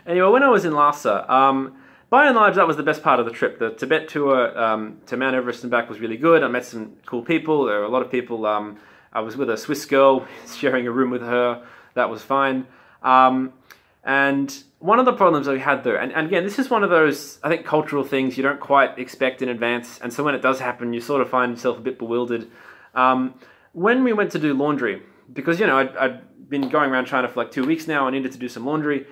Anyway, when I was in Lhasa, by and large, that was the best part of the trip. The Tibet tour to Mount Everest and back was really good. I met some cool people. There were a lot of people. I was with a Swiss girl, sharing a room with her. That was fine. And one of the problems that we had though, and again, this is one of those, I think, cultural things you don't quite expect in advance. And so when it does happen, you sort of find yourself a bit bewildered. When we went to do laundry, because, you know, I'd been going around China for like 2 weeks now. I needed to do some laundry.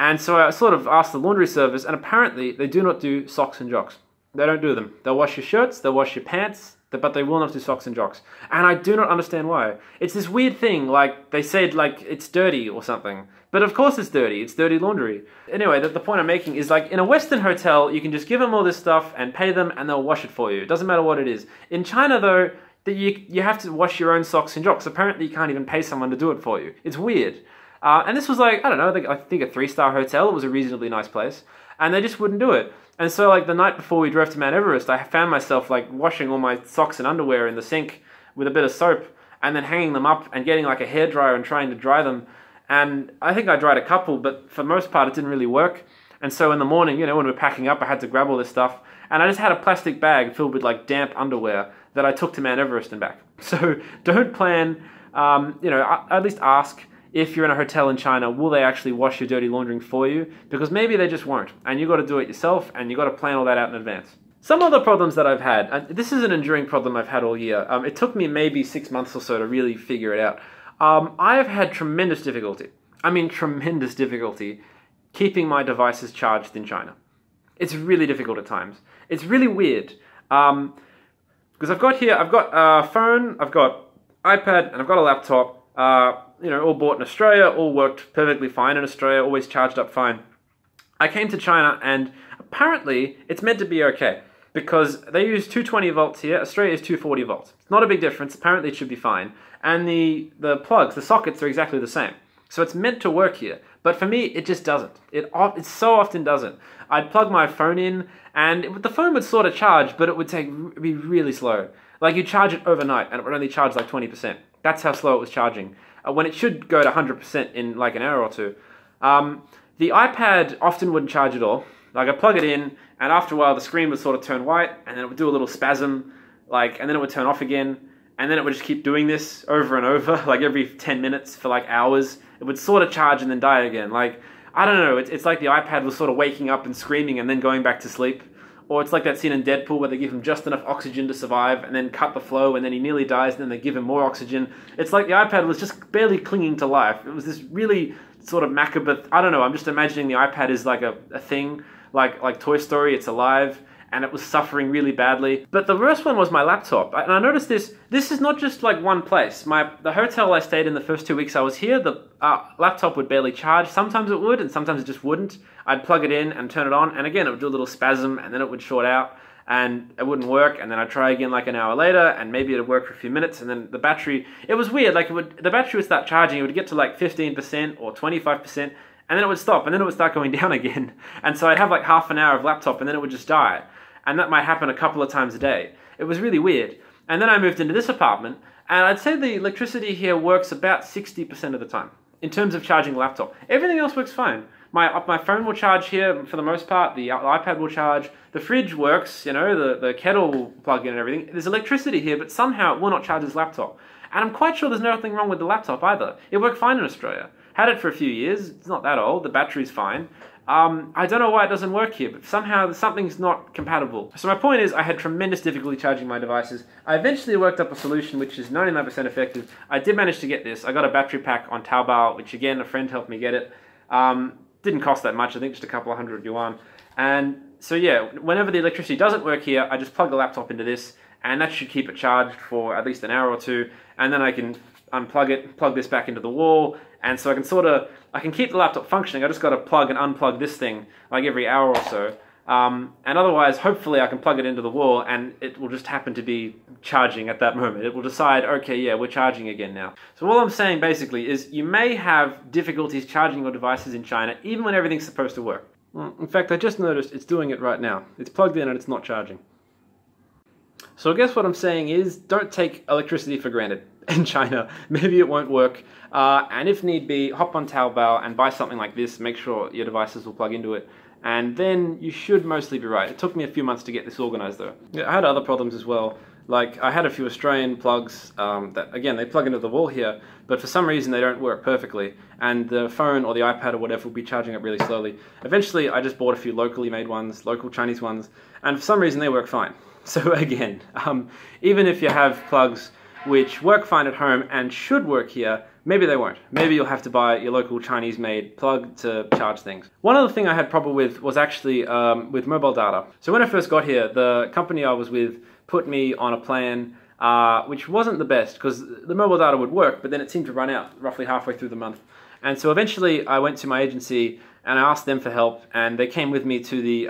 And so I sort of asked the laundry service, and apparently they do not do socks and jocks. They don't do them. They'll wash your shirts, they'll wash your pants, but they will not do socks and jocks. And I do not understand why. It's this weird thing, like they said, like it's dirty or something. But of course it's dirty laundry. Anyway, the point I'm making is, like, in a Western hotel, you can just give them all this stuff and pay them and they'll wash it for you. It doesn't matter what it is. In China though, you have to wash your own socks and jocks. Apparently you can't even pay someone to do it for you. It's weird. And this was like, I don't know, I think a 3-star hotel. It was a reasonably nice place. And they just wouldn't do it. And so, like, the night before we drove to Mount Everest, I found myself, like, washing all my socks and underwear in the sink with a bit of soap and then hanging them up and getting, like, a hairdryer and trying to dry them. And I think I dried a couple, but for the most part, it didn't really work. And so in the morning, you know, when we were packing up, I had to grab all this stuff. And I just had a plastic bag filled with, like, damp underwear that I took to Mount Everest and back. So don't plan, you know, at least ask, if you're in a hotel in China, will they actually wash your dirty laundry for you? Because maybe they just won't, and you've got to do it yourself, and you've got to plan all that out in advance. Some other problems that I've had, and this is an enduring problem I've had all year. It took me maybe 6 months or so to really figure it out. I have had tremendous difficulty, keeping my devices charged in China. It's really difficult at times. It's really weird, because I've got a phone, I've got iPad, and I've got a laptop. You know, all bought in Australia, all worked perfectly fine in Australia, always charged up fine. I came to China and apparently it's meant to be okay because they use 220 volts here, Australia is 240 volts. It's not a big difference, apparently it should be fine. And the plugs, the sockets are exactly the same. So it's meant to work here, but for me it just doesn't. It so often doesn't. I'd plug my phone in and the phone would sort of charge, but it would be really slow. Like you charge it overnight and it would only charge like 20%. That's how slow it was charging. When it should go to 100% in like an hour or two. The iPad often wouldn't charge at all. Like I plug it in, and after a while the screen would sort of turn white, and then it would do a little spasm, and then it would turn off again, and then it would just keep doing this over and over, like every 10 minutes for like hours. It would sort of charge and then die again. Like, I don't know, it's like the iPad was sort of waking up and screaming and then going back to sleep. Or it's like that scene in Deadpool where they give him just enough oxygen to survive and then cut the flow and then he nearly dies and then they give him more oxygen. It's like the iPad was just barely clinging to life. It was this really sort of macabre, I don't know, I'm just imagining the iPad is like a thing, like Toy Story, it's alive, and it was suffering really badly. But the worst one was my laptop. And I noticed this is not just like one place. The hotel I stayed in the first 2 weeks I was here, the laptop would barely charge. Sometimes it would, and sometimes it just wouldn't. I'd plug it in and turn it on, and again, it would do a little spasm, and then it would short out, and it wouldn't work, and then I'd try again like an hour later, and maybe it'd work for a few minutes, and then the battery, it was weird, like the battery would start charging, it would get to like 15% or 25%, and then it would stop, and then it would start going down again. And so I'd have like half an hour of laptop, and then it would just die. And that might happen a couple of times a day. It was really weird. And then I moved into this apartment, and I'd say the electricity here works about 60% of the time in terms of charging a laptop. Everything else works fine. My phone will charge here for the most part, the iPad will charge, the fridge works, you know, the kettle will plug in and everything. There's electricity here, but somehow it will not charge this laptop. And I'm quite sure there's nothing wrong with the laptop either. It worked fine in Australia. Had it for a few years, it's not that old, the battery's fine. I don't know why it doesn't work here, but somehow something's not compatible. So my point is, I had tremendous difficulty charging my devices. I eventually worked up a solution which is 99% effective. I did manage to get this. I got a battery pack on Taobao, which again, a friend helped me get it. Didn't cost that much, I think just a couple of hundred yuan. And so yeah, whenever the electricity doesn't work here, I just plug the laptop into this, and that should keep it charged for at least an hour or two, and then I can unplug it, plug this back into the wall, and so I can keep the laptop functioning. I just got to plug and unplug this thing like every hour or so. And otherwise, hopefully I can plug it into the wall and it will just happen to be charging at that moment. It will decide, okay, yeah, we're charging again now. So all I'm saying basically is you may have difficulties charging your devices in China even when everything's supposed to work. In fact, I just noticed it's doing it right now. It's plugged in and it's not charging. So I guess what I'm saying is don't take electricity for granted. in China, maybe it won't work. And if need be, hop on Taobao and buy something like this. Make sure your devices will plug into it. And then you should mostly be right. It took me a few months to get this organized though. I had other problems as well. Like I had a few Australian plugs that, again, they plug into the wall here, but for some reason they don't work perfectly. And the phone or the iPad or whatever will be charging up really slowly. Eventually I just bought a few locally made ones, local Chinese ones, and for some reason they work fine. So again, even if you have plugs which work fine at home and should work here, maybe they won't. Maybe you'll have to buy your local Chinese-made plug to charge things. One other thing I had trouble with was actually with mobile data. So when I first got here, the company I was with put me on a plan which wasn't the best, because the mobile data would work, but then it seemed to run out roughly halfway through the month. And so eventually I went to my agency and I asked them for help, and they came with me to the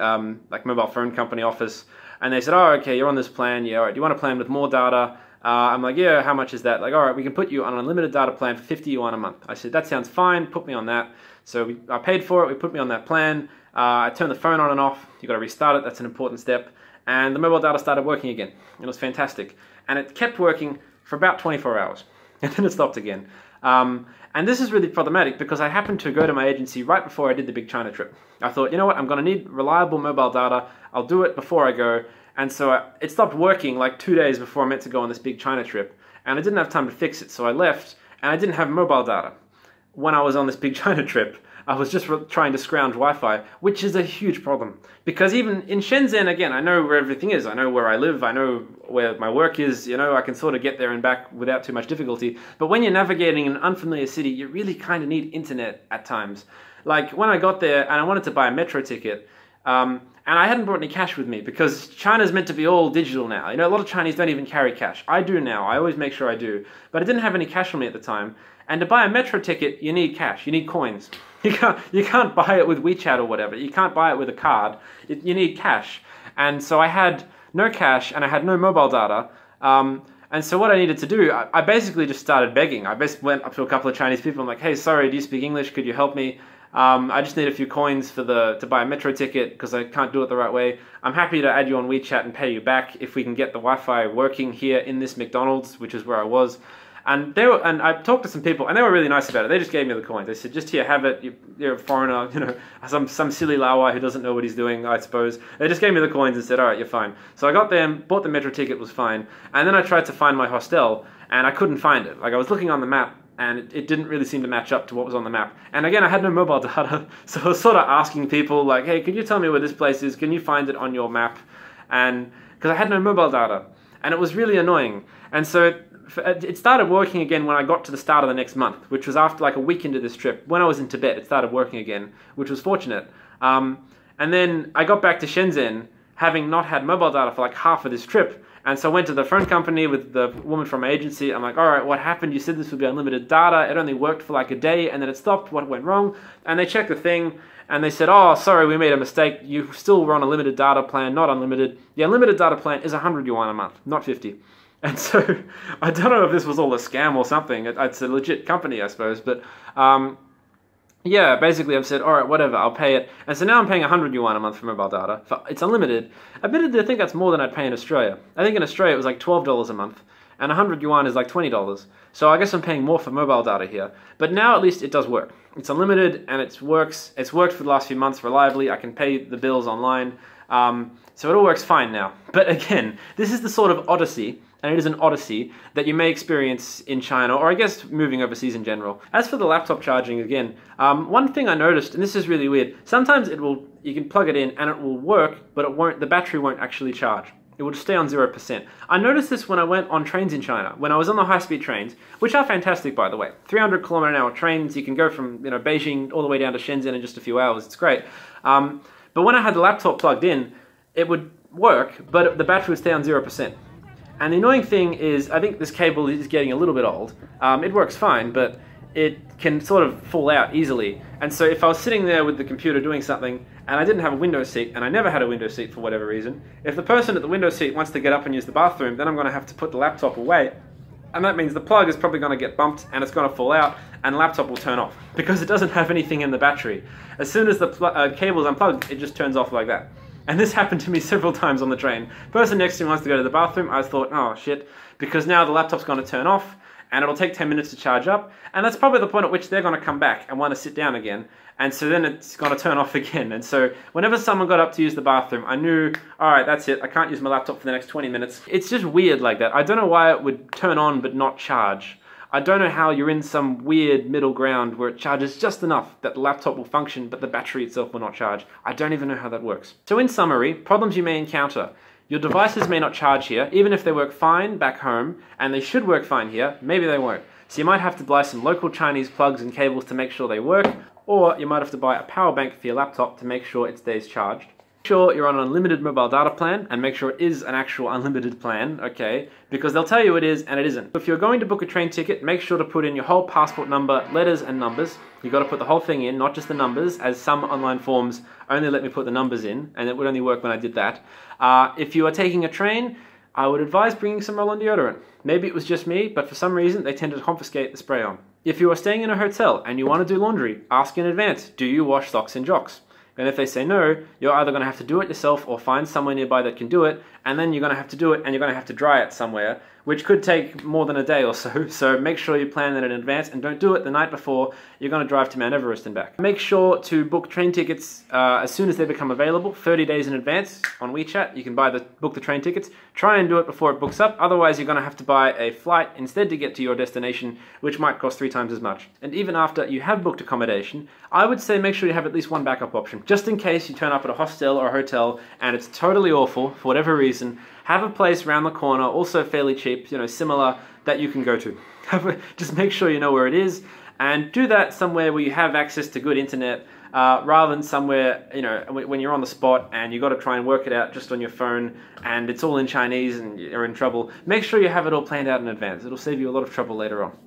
like mobile phone company office, and they said, oh, okay, you're on this plan, yeah, all right, do you want a plan with more data? I'm like, yeah, how much is that? Like, all right, we can put you on an unlimited data plan for 50 yuan a month. I said, that sounds fine, put me on that. So I paid for it, we put me on that plan. I turned the phone on and off. You got to restart it, that's an important step. And the mobile data started working again. It was fantastic. And it kept working for about 24 hours. And then it stopped again. And this is really problematic because I happened to go to my agency right before I did the big China trip. I thought, you know what, I'm going to need reliable mobile data. I'll do it before I go. And so it stopped working like 2 days before I meant to go on this big China trip. And I didn't have time to fix it, so I left, and I didn't have mobile data. When I was on this big China trip, I was just trying to scrounge Wi-Fi, which is a huge problem. Because even in Shenzhen, again, I know where everything is. I know where I live. I know where my work is. You know, I can sort of get there and back without too much difficulty. But when you're navigating an unfamiliar city, you really kind of need internet at times. Like when I got there and I wanted to buy a metro ticket, and I hadn't brought any cash with me because China's meant to be all digital now. You know, a lot of Chinese don't even carry cash. I do now. I always make sure I do. But I didn't have any cash on me at the time. And to buy a metro ticket, you need cash. You need coins. You can't buy it with WeChat or whatever. You can't buy it with a card. You need cash. And so I had no cash and I had no mobile data. And so what I needed to do, I basically just started begging. I basically went up to a couple of Chinese people. I'm like, hey, sorry, do you speak English? Could you help me? I just need a few coins for to buy a metro ticket because I can't do it the right way. I'm happy to add you on WeChat and pay you back if we can get the Wi-Fi working here in this McDonald's, which is where I was. And I talked to some people, and they were really nice about it. They just gave me the coins. They said, just here, have it. You're a foreigner, you know, some silly Lawa who doesn't know what he's doing, I suppose. They just gave me the coins and said, all right, you're fine. So I got them, bought the metro ticket, was fine. And then I tried to find my hostel, and I couldn't find it. Like, I was looking on the map, and it didn't really seem to match up to what was on the map. And again, I had no mobile data, so I was sort of asking people, like, hey, could you tell me where this place is? Can you find it on your map? And because I had no mobile data, and it was really annoying. And so it started working again when I got to the start of the next month, which was after like a week into this trip. When I was in Tibet, it started working again, which was fortunate. And then I got back to Shenzhen, having not had mobile data for like half of this trip. And so I went to the phone company with the woman from my agency. I'm like, all right, what happened? You said this would be unlimited data. It only worked for like a day, and then it stopped. What went wrong? And they checked the thing, and they said, oh, sorry, we made a mistake. You still were on a limited data plan, not unlimited. The unlimited data plan is 100 yuan a month, not 50. And so I don't know if this was all a scam or something. It's a legit company, I suppose. But yeah, basically I've said, all right, whatever, I'll pay it. And so now I'm paying 100 yuan a month for mobile data. It's unlimited. Admittedly, I think that's more than I'd pay in Australia. I think in Australia it was like $12 a month. And 100 yuan is like $20. So I guess I'm paying more for mobile data here. But now at least it does work. It's unlimited and it works. It's worked for the last few months reliably. I can pay the bills online. So it all works fine now. But again, this is the sort of odyssey, and it is an odyssey, that you may experience in China, or I guess moving overseas in general. As for the laptop charging, again, one thing I noticed, and this is really weird, sometimes you can plug it in and it will work, but the battery won't actually charge. It will just stay on 0%. I noticed this when I went on trains in China, when I was on the high-speed trains, which are fantastic, by the way. 300-kilometer-an-hour trains, you can go from Beijing all the way down to Shenzhen in just a few hours. It's great. But when I had the laptop plugged in, it would work, but the battery would stay on 0%. And the annoying thing is, I think this cable is getting a little bit old. It works fine, but it can sort of fall out easily. And so if I was sitting there with the computer doing something, and I didn't have a window seat, and I never had a window seat for whatever reason, if the person at the window seat wants to get up and use the bathroom, then I'm going to have to put the laptop away. And that means the plug is probably going to get bumped, and it's going to fall out, and the laptop will turn off, because it doesn't have anything in the battery. As soon as the cable is unplugged, it just turns off like that. And this happened to me several times on the train. Person next to me wants to go to the bathroom. I thought, oh shit, because now the laptop's going to turn off, and it'll take 10 minutes to charge up, and that's probably the point at which they're going to come back and want to sit down again, and so then it's going to turn off again. And so whenever someone got up to use the bathroom, I knew, all right, that's it, I can't use my laptop for the next 20 minutes. It's just weird like that. I don't know why it would turn on but not charge. I don't know how you're in some weird middle ground where it charges just enough that the laptop will function but the battery itself will not charge. I don't even know how that works. So in summary, problems you may encounter. Your devices may not charge here, even if they work fine back home, and they should work fine here, maybe they won't. So you might have to buy some local Chinese plugs and cables to make sure they work, or you might have to buy a power bank for your laptop to make sure it stays charged. Make sure you're on an unlimited mobile data plan, and make sure it is an actual unlimited plan, okay? Because they'll tell you it is, and it isn't. If you're going to book a train ticket, make sure to put in your whole passport number, letters and numbers. You've got to put the whole thing in, not just the numbers, as some online forms only let me put the numbers in, and it would only work when I did that. If you are taking a train, I would advise bringing some roll-on deodorant. Maybe it was just me, but for some reason they tend to confiscate the spray-on. If you are staying in a hotel and you want to do laundry, ask in advance, do you wash socks and jocks? And if they say no, you're either going to have to do it yourself or find someone nearby that can do it, and then you're going to have to do it and you're going to have to dry it somewhere, which could take more than a day or so. So make sure you plan that in advance and don't do it the night before you're going to drive to Mount Everest and back. Make sure to book train tickets as soon as they become available, 30 days in advance on WeChat. You can book the train tickets. Try and do it before it books up. Otherwise, you're going to have to buy a flight instead to get to your destination, which might cost 3 times as much. And even after you have booked accommodation, I would say make sure you have at least one backup option. Just in case you turn up at a hostel or a hotel and it's totally awful for whatever reason, have a place around the corner, also fairly cheap, similar, that you can go to. Just make sure you know where it is, and do that somewhere where you have access to good internet, rather than somewhere, when you're on the spot and you've got to try and work it out just on your phone and it's all in Chinese and you're in trouble. Make sure you have it all planned out in advance. It'll save you a lot of trouble later on.